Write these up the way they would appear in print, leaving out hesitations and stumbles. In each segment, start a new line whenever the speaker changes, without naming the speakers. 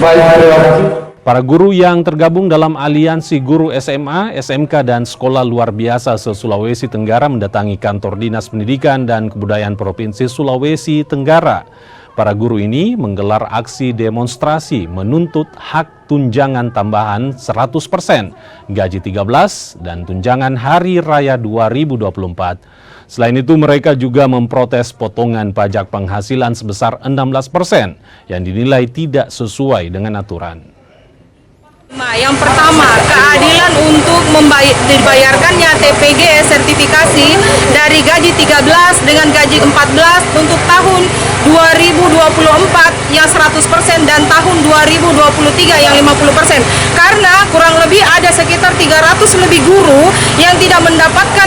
Baik, terima kasih.
Para guru yang tergabung dalam Aliansi Guru SMA, SMK, dan Sekolah Luar Biasa se-Sulawesi Tenggara mendatangi kantor Dinas Pendidikan dan Kebudayaan Provinsi Sulawesi Tenggara. Para guru ini menggelar aksi demonstrasi menuntut hak tunjangan tambahan 100%, gaji 13, dan tunjangan Hari Raya 2024. Selain itu, mereka juga memprotes potongan pajak penghasilan sebesar 16% yang dinilai tidak sesuai dengan aturan.
Yang pertama, keadilan untuk dibayarkannya TPG sertifikasi dari gaji 13 dengan gaji 14 untuk tahun 2024 yang 100% dan tahun 2023 yang 50%. Karena kurang lebih ada sekitar 300 lebih guru yang tidak mendapatkan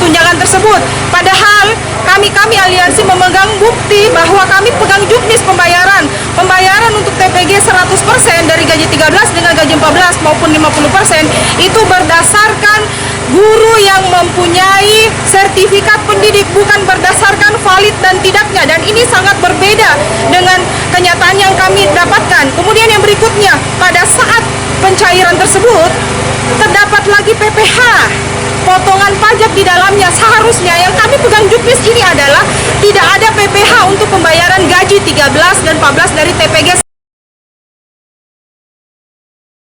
tunjangan tersebut. Padahal kami aliansi memegang bukti bahwa kami pegang juknis pembayaran untuk TPG 100% dari gaji 13 dengan gaji 14 maupun 50% itu berdasarkan guru yang mempunyai sertifikat pendidik, bukan berdasarkan valid dan tidaknya, dan ini sangat berbeda dengan kenyataan yang kami dapatkan. Kemudian yang berikutnya, pada saat pencairan tersebut terdapat lagi PPh, potongan pajak di dalamnya. Seharusnya yang kami pegang juknis ini adalah tidak ada PPh untuk pembayaran gaji 13 dan 14 dari TPG.